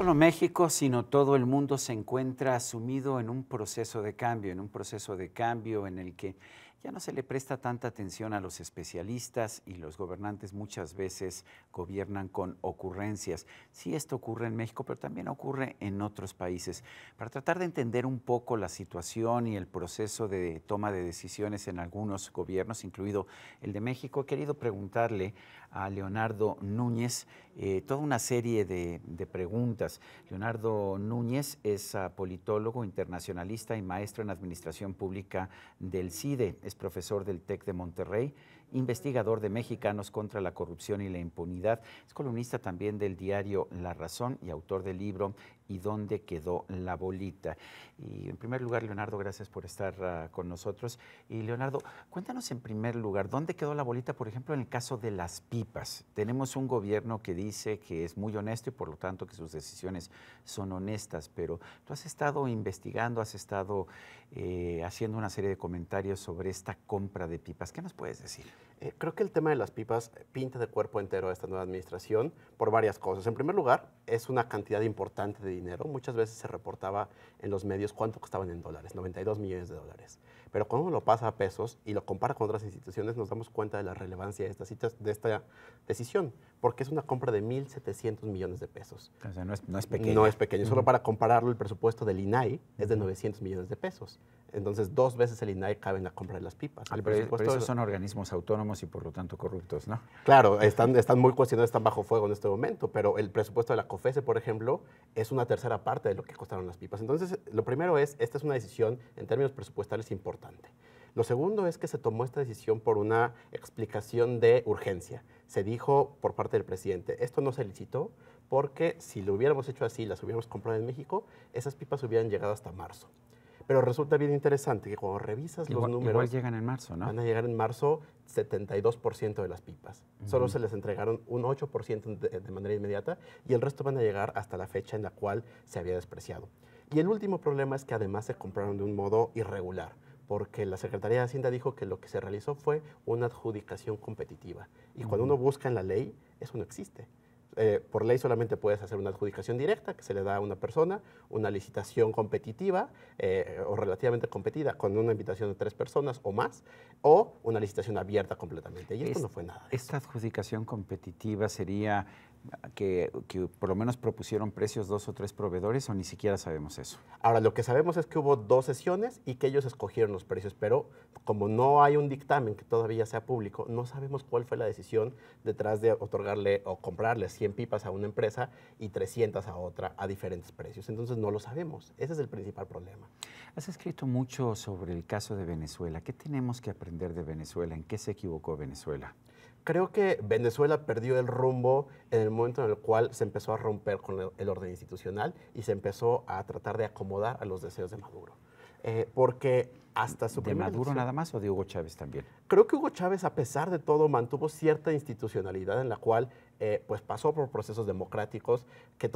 solo México, sino todo el mundo se encuentra sumido en un proceso de cambio, en el que ya no se le presta tanta atención a los especialistas y los gobernantes muchas veces gobiernan con ocurrencias. Sí, esto ocurre en México, pero también ocurre en otros países. Para tratar de entender un poco la situación y el proceso de toma de decisiones en algunos gobiernos, incluido el de México, he querido preguntarle a Leonardo Núñez toda una serie de preguntas. Leonardo Núñez es politólogo, internacionalista y maestro en Administración Pública del CIDE. Es profesor del TEC de Monterrey, investigador de Mexicanos contra la Corrupción y la Impunidad. Es columnista también del diario La Razón y autor del libro ¿Y dónde quedó la bolita? Y en primer lugar, Leonardo, gracias por estar con nosotros. Y Leonardo, cuéntanos en primer lugar, ¿dónde quedó la bolita, por ejemplo, en el caso de las pipas? Tenemos un gobierno que dice que es muy honesto y por lo tanto que sus decisiones son honestas, pero tú has estado investigando, has estado haciendo una serie de comentarios sobre esta compra de pipas. ¿Qué nos puedes decir? Creo que el tema de las pipas pinta de cuerpo entero a esta nueva administración por varias cosas. En primer lugar, es una cantidad importante de dinero. Muchas veces se reportaba en los medios cuánto costaban en dólares, 92 millones de dólares. Pero cuando uno lo pasa a pesos y lo compara con otras instituciones, nos damos cuenta de la relevancia de esta decisión, porque es una compra de 1.700 millones de pesos. O sea, no es pequeño. No es pequeño. Solo para compararlo, el presupuesto del INAI es de 900 millones de pesos. Entonces, 2 veces el INAI cabe en la compra de las pipas. Pero esos son organismos autónomos y por lo tanto corruptos, ¿no? Claro, están muy cuestionados, están bajo fuego en este momento, pero el presupuesto de la COFESE, por ejemplo, es una tercera parte de lo que costaron las pipas. Entonces, lo primero es, esta es una decisión en términos presupuestales importante. Lo segundo es que se tomó esta decisión por una explicación de urgencia. Se dijo por parte del presidente, esto no se licitó porque si lo hubiéramos hecho así, las hubiéramos comprado en México, esas pipas hubieran llegado hasta marzo. Pero resulta bien interesante que cuando revisas los números... Igual llegan en marzo, ¿no? Van a llegar en marzo 72% de las pipas. Solo se les entregaron un 8% de manera inmediata y el resto van a llegar hasta la fecha en la cual se había despreciado. Y el último problema es que además se compraron de un modo irregular, porque la Secretaría de Hacienda dijo que lo que se realizó fue una adjudicación competitiva. Y cuando uno busca en la ley, eso no existe. Por ley solamente puedes hacer una adjudicación directa que se le da a una persona, una licitación competitiva o relativamente competida con una invitación de 3 personas o más, o una licitación abierta completamente. Y esto no fue nada. ¿Esta adjudicación competitiva sería que por lo menos propusieron precios 2 o 3 proveedores o ni siquiera sabemos eso? Ahora, lo que sabemos es que hubo 2 sesiones y que ellos escogieron los precios, pero como no hay un dictamen que todavía sea público, no sabemos cuál fue la decisión detrás de otorgarle o comprarle 100 pipas a una empresa y 300 a otra a diferentes precios. Entonces no lo sabemos. Ese es el principal problema. Has escrito mucho sobre el caso de Venezuela. ¿Qué tenemos que aprender de Venezuela? ¿En qué se equivocó Venezuela? Creo que Venezuela perdió el rumbo en el momento en el cual se empezó a romper con el orden institucional y se empezó a tratar de acomodar a los deseos de Maduro. Porque hasta su ¿De Maduro nada más o de Hugo Chávez también? Creo que Hugo Chávez, a pesar de todo, mantuvo cierta institucionalidad en la cual pues pasó por procesos democráticos que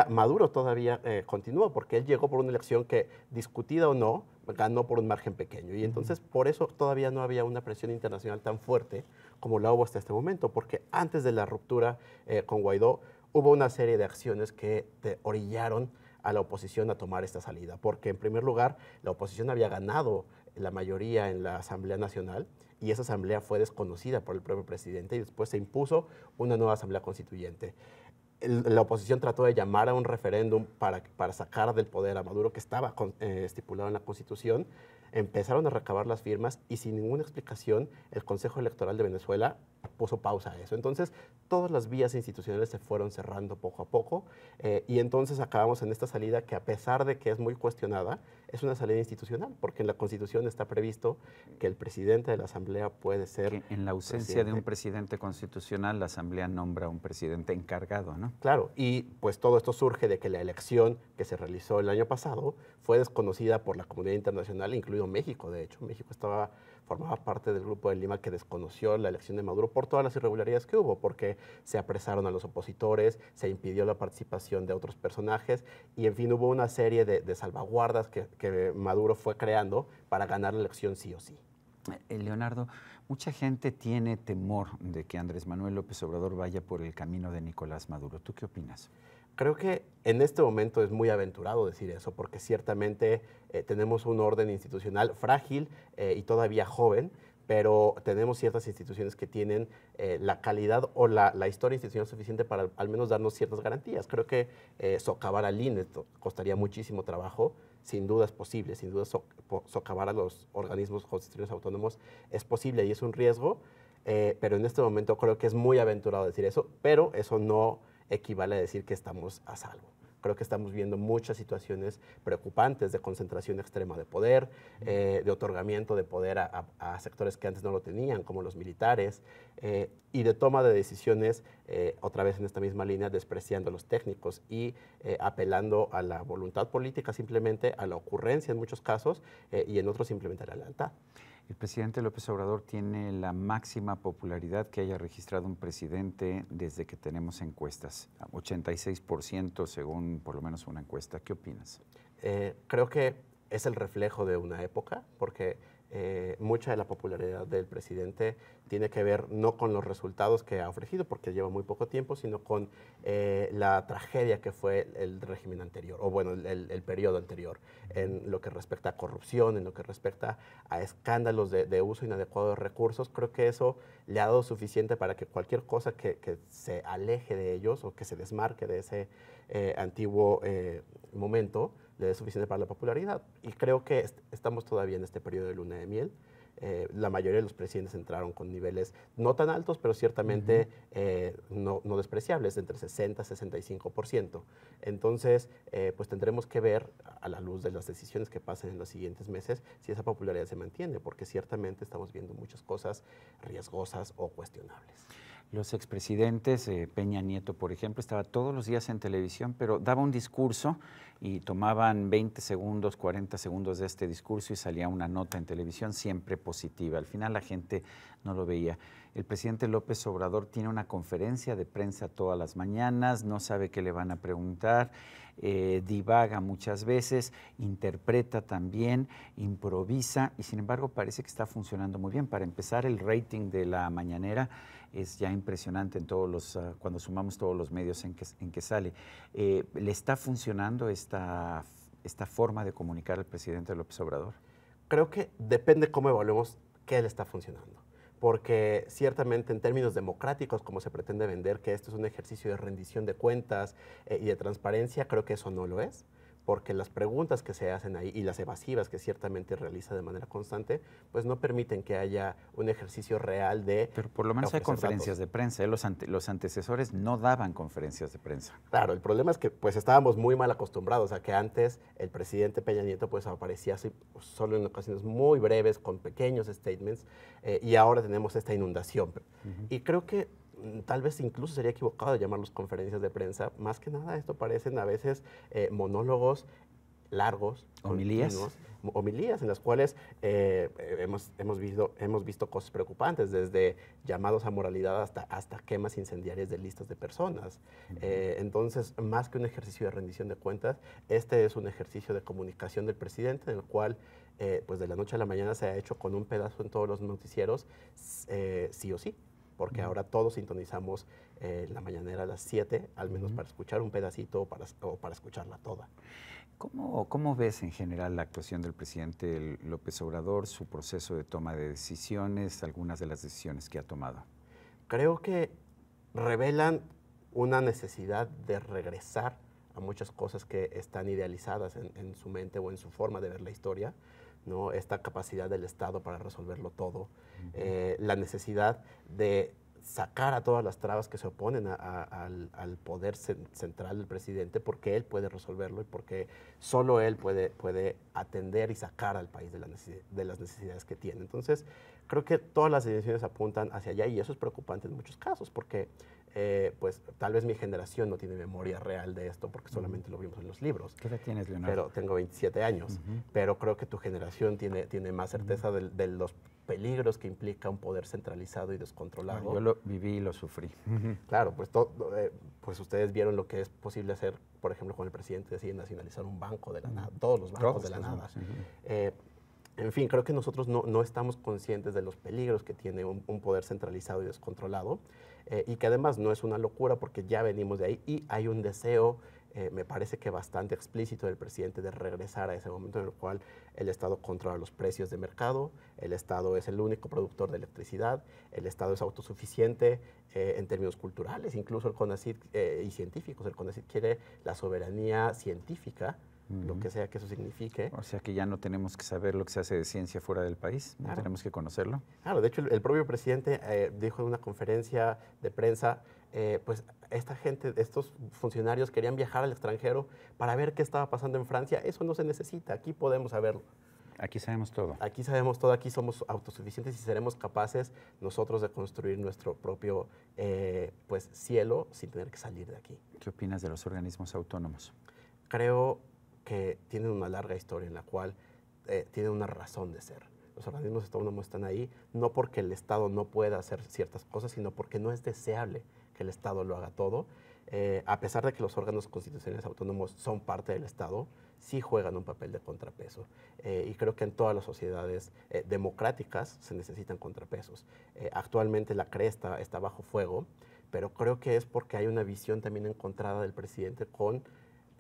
Maduro todavía continúa, porque él llegó por una elección que, discutida o no, ganó por un margen pequeño. Y entonces, por eso todavía no había una presión internacional tan fuerte como la hubo hasta este momento, porque antes de la ruptura con Guaidó, hubo una serie de acciones que orillaron a la oposición a tomar esta salida, porque en primer lugar la oposición había ganado la mayoría en la Asamblea Nacional y esa asamblea fue desconocida por el propio presidente y después se impuso una nueva asamblea constituyente. La oposición trató de llamar a un referéndum para sacar del poder a Maduro, que estaba estipulado en la Constitución. Empezaron a recabar las firmas y sin ninguna explicación el Consejo Electoral de Venezuela puso pausa a eso. Entonces, todas las vías institucionales se fueron cerrando poco a poco y entonces acabamos en esta salida que, a pesar de que es muy cuestionada, es una salida institucional, porque en la Constitución está previsto que el presidente de la Asamblea puede ser... Que en la ausencia de un presidente constitucional, la Asamblea nombra un presidente encargado, ¿no? Claro, y pues todo esto surge de que la elección que se realizó el año pasado fue desconocida por la comunidad internacional, incluido México. De hecho, México formaba parte del Grupo de Lima que desconoció la elección de Maduro por todas las irregularidades que hubo, porque se apresaron a los opositores, se impidió la participación de otros personajes y, en fin, hubo una serie de salvaguardas que Maduro fue creando para ganar la elección sí o sí. Leonardo, mucha gente tiene temor de que Andrés Manuel López Obrador vaya por el camino de Nicolás Maduro. ¿Tú qué opinas? Creo que en este momento es muy aventurado decir eso, porque ciertamente tenemos un orden institucional frágil y todavía joven, pero tenemos ciertas instituciones que tienen la calidad o la historia institucional suficiente para al menos darnos ciertas garantías. Creo que socavar al INE costaría muchísimo trabajo, sin duda es posible, sin duda socavar a los organismos constitucionales autónomos es posible y es un riesgo, pero en este momento creo que es muy aventurado decir eso, pero eso no equivale a decir que estamos a salvo. Creo que estamos viendo muchas situaciones preocupantes de concentración extrema de poder, de otorgamiento de poder a sectores que antes no lo tenían, como los militares, y de toma de decisiones, otra vez en esta misma línea, despreciando a los técnicos y apelando a la voluntad política simplemente, a la ocurrencia en muchos casos, y en otros simplemente a la lealtad. El presidente López Obrador tiene la máxima popularidad que haya registrado un presidente desde que tenemos encuestas, 86% según por lo menos una encuesta. ¿Qué opinas? Creo que es el reflejo de una época, porque mucha de la popularidad del presidente tiene que ver no con los resultados que ha ofrecido, porque lleva muy poco tiempo, sino con la tragedia que fue el régimen anterior, o bueno, el periodo anterior, en lo que respecta a corrupción, en lo que respecta a escándalos de uso inadecuado de recursos. Creo que eso le ha dado suficiente para que cualquier cosa que se aleje de ellos o que se desmarque de ese antiguo momento, le dé suficiente para la popularidad. Y creo que estamos todavía en este periodo de luna de miel. La mayoría de los presidentes entraron con niveles no tan altos, pero ciertamente no despreciables, entre 60 y 65%. Entonces, pues tendremos que ver a la luz de las decisiones que pasen en los siguientes meses si esa popularidad se mantiene, porque ciertamente estamos viendo muchas cosas riesgosas o cuestionables. Los expresidentes, Peña Nieto, por ejemplo, estaba todos los días en televisión, pero daba un discurso y tomaban 20 segundos, 40 segundos de este discurso y salía una nota en televisión siempre positiva. Al final la gente no lo veía. El presidente López Obrador tiene una conferencia de prensa todas las mañanas, no sabe qué le van a preguntar, divaga muchas veces, interpreta también, improvisa y sin embargo parece que está funcionando muy bien. Para empezar, el rating de la mañanera es ya impresionante en todos los, cuando sumamos todos los medios en que sale. ¿Le está funcionando esta forma de comunicar al presidente López Obrador? Creo que depende cómo evaluemos qué le está funcionando. Porque ciertamente en términos democráticos, como se pretende vender, que esto es un ejercicio de rendición de cuentas y de transparencia, creo que eso no lo es, porque las preguntas que se hacen ahí y las evasivas que ciertamente realiza de manera constante, pues no permiten que haya un ejercicio real de... Pero por lo menos hay conferencias de prensa, los antecesores no daban conferencias de prensa. Claro, el problema es que pues estábamos muy mal acostumbrados a que antes el presidente Peña Nieto pues aparecía así, solo en ocasiones muy breves, con pequeños statements, y ahora tenemos esta inundación. Y creo que tal vez incluso sería equivocado de llamarlos conferencias de prensa. Más que nada, esto parecen a veces monólogos largos, homilías en las cuales hemos visto cosas preocupantes, desde llamados a moralidad hasta quemas incendiarias de listas de personas. Entonces, más que un ejercicio de rendición de cuentas, este es un ejercicio de comunicación del presidente, en el cual pues de la noche a la mañana se ha hecho con un pedazo en todos los noticieros, sí o sí, porque ahora todos sintonizamos la mañanera a las 7, al menos para escuchar un pedacito o para escucharla toda. ¿Cómo ves en general la actuación del presidente López Obrador, su proceso de toma de decisiones, algunas de las decisiones que ha tomado? Creo que revelan una necesidad de regresar a muchas cosas que están idealizadas en su mente o en su forma de ver la historia, ¿no? Esta capacidad del Estado para resolverlo todo, la necesidad de sacar a todas las trabas que se oponen al poder central del presidente, porque él puede resolverlo y porque solo él puede atender y sacar al país de las necesidades que tiene. Entonces, creo que todas las decisiones apuntan hacia allá y eso es preocupante en muchos casos, porque pues tal vez mi generación no tiene memoria real de esto porque solamente lo vimos en los libros. ¿Qué edad tienes, Leonardo? Pero tengo 27 años, pero creo que tu generación tiene más certeza de los peligros que implica un poder centralizado y descontrolado. Bueno, yo lo viví y lo sufrí. Claro, pues, pues ustedes vieron lo que es posible hacer, por ejemplo, con el presidente decide nacionalizar un banco de la nada, todos los bancos de la nada. En fin, creo que nosotros no estamos conscientes de los peligros que tiene un poder centralizado y descontrolado, y que además no es una locura porque ya venimos de ahí y hay un deseo, me parece que bastante explícito del presidente, de regresar a ese momento en el cual el Estado controla los precios de mercado, el Estado es el único productor de electricidad, el Estado es autosuficiente en términos culturales, incluso el CONACYT y científicos. El CONACYT quiere la soberanía científica, lo que sea que eso signifique. O sea que ya no tenemos que saber lo que se hace de ciencia fuera del país, no tenemos que conocerlo. Claro, de hecho el propio presidente dijo en una conferencia de prensa, pues esta gente, estos funcionarios querían viajar al extranjero para ver qué estaba pasando en Francia. Eso no se necesita, aquí podemos saberlo. Aquí sabemos todo. Aquí sabemos todo, aquí somos autosuficientes y seremos capaces nosotros de construir nuestro propio pues, cielo sin tener que salir de aquí. ¿Qué opinas de los organismos autónomos? Creo que tienen una larga historia en la cual tienen una razón de ser. Los organismos autónomos están ahí no porque el Estado no pueda hacer ciertas cosas, sino porque no es deseable que el Estado lo haga todo. A pesar de que los órganos constitucionales autónomos son parte del Estado, sí juegan un papel de contrapeso. Y creo que en todas las sociedades democráticas se necesitan contrapesos. Actualmente la CRE está bajo fuego, pero creo que es porque hay una visión también encontrada del presidente con: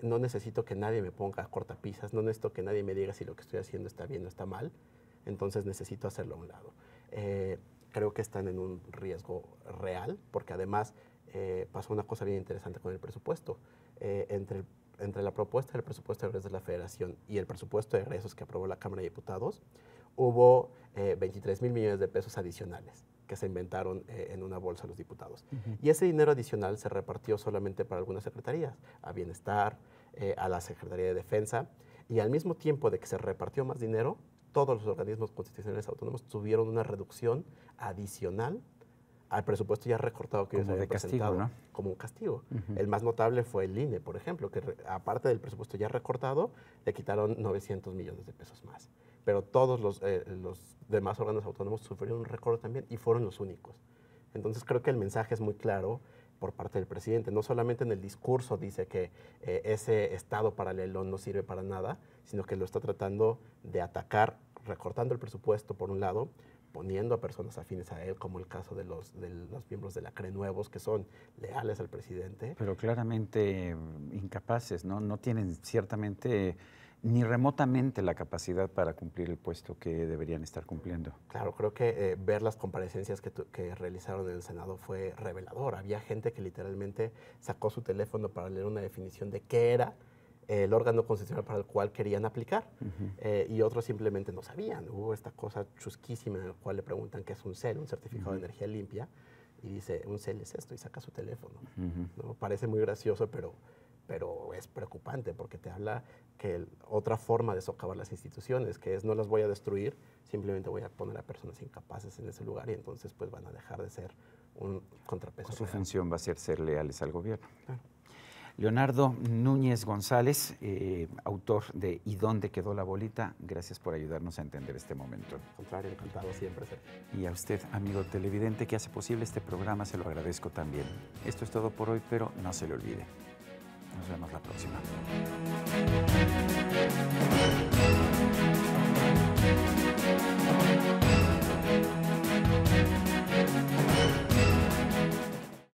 no necesito que nadie me ponga cortapisas, no necesito que nadie me diga si lo que estoy haciendo está bien o está mal, entonces necesito hacerlo a un lado. Creo que están en un riesgo real, porque además pasó una cosa bien interesante con el presupuesto. Entre la propuesta del presupuesto de egresos de la Federación y el presupuesto de egresos que aprobó la Cámara de Diputados, hubo 23,000 millones de pesos adicionales que se inventaron en una bolsa los diputados. Y ese dinero adicional se repartió solamente para algunas secretarías, a Bienestar, a la Secretaría de Defensa, y al mismo tiempo de que se repartió más dinero, todos los organismos constitucionales autónomos tuvieron una reducción adicional al presupuesto ya recortado que ellos habían presentado, ¿no? Como un castigo. El más notable fue el INE, por ejemplo, que aparte del presupuesto ya recortado, le quitaron 900 millones de pesos más. Pero todos los demás órganos autónomos sufrieron un recorte también y fueron los únicos. Entonces creo que el mensaje es muy claro por parte del presidente. No solamente en el discurso dice que ese Estado paralelo no sirve para nada, sino que lo está tratando de atacar, recortando el presupuesto por un lado, poniendo a personas afines a él, como el caso de los miembros de la CRE nuevos, que son leales al presidente. Pero claramente incapaces, ¿no? No tienen ciertamente ni remotamente la capacidad para cumplir el puesto que deberían estar cumpliendo. Claro, creo que ver las comparecencias que realizaron en el Senado fue revelador. Había gente que literalmente sacó su teléfono para leer una definición de qué era el órgano constitucional para el cual querían aplicar, y otros simplemente no sabían. Hubo esta cosa chusquísima en la cual le preguntan qué es un CEL, un certificado de energía limpia, y dice, un CEL es esto, y saca su teléfono. ¿No? Parece muy gracioso, pero es preocupante, porque te habla que otra forma de socavar las instituciones, que es: no las voy a destruir, simplemente voy a poner a personas incapaces en ese lugar, y entonces pues van a dejar de ser un contrapeso. Su función va a ser leales al gobierno. Claro. Leonardo Núñez González, autor de ¿Y dónde quedó la bolita? Gracias por ayudarnos a entender este momento. Al contrario, encantado siempre, Sergio. Y a usted, amigo televidente, que hace posible este programa, se lo agradezco también. Esto es todo por hoy, pero no se le olvide. Nos vemos la próxima.